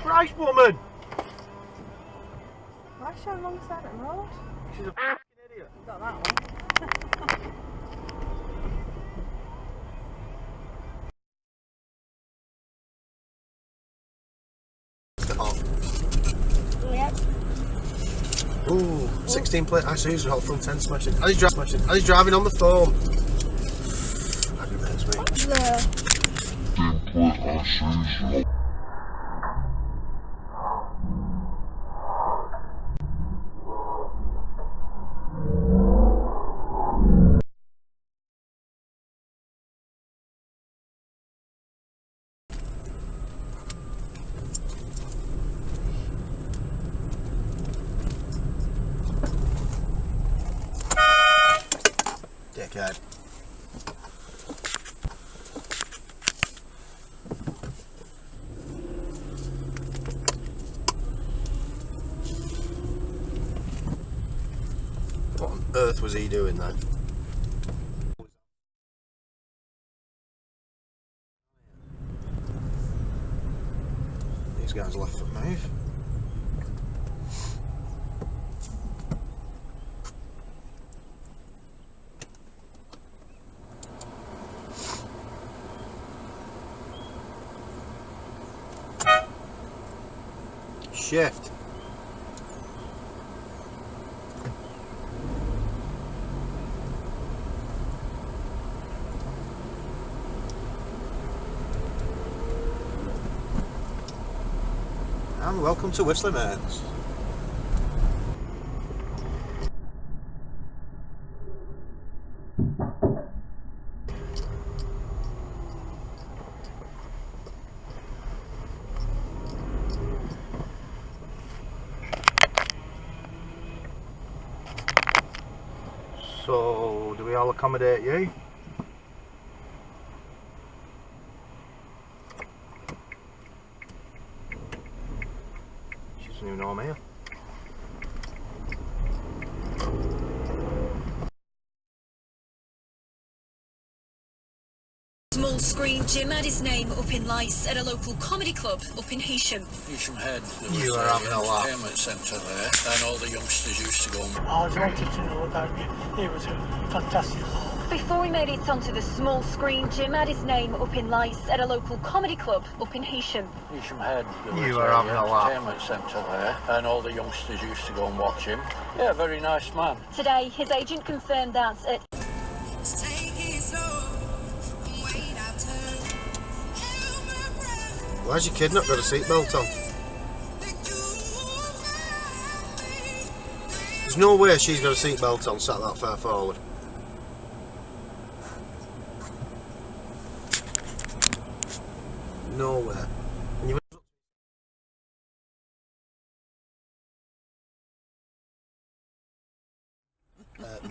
Christ, woman! Why is she on the wrong side of the road? She's a f***ing idiot. Got that one. Yep. Ooh, 16 plate. I see he's got front end smashing. And he's driving on the phone. Aggravates me. What's the... Dickhead. What on earth was he doing then? These guys left foot move. Shift. And welcome to Whistling Ends. So, do we all accommodate you? She doesn't even know I'm here. Small screen Jim had his name up in lights at a local comedy club up in Heysham. Heysham Head, there You was are having a laugh. entertainment centre there, and all the youngsters used to go and... I just wanted to know that it was fantastic. Before he made it onto the small screen, Jim had his name up in lights at a local comedy club up in Heysham. Heysham Head, there You was are having a laugh. entertainment centre there, and all the youngsters used to go and watch him. Yeah, very nice man. Today, his agent confirmed that at Why's your kid not got a seatbelt on? There's no way she's got a seatbelt on sat that far forward. Nowhere. And you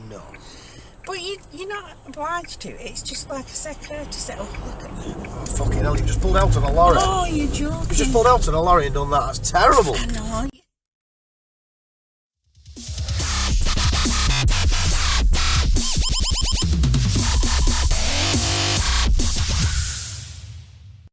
no. But you're not obliged to. It's just like a secretary to set up. Look at that. Oh, fucking hell, you just pulled out of a lorry. Oh, you're joking. You just pulled out of a lorry and done that. That's terrible. I know.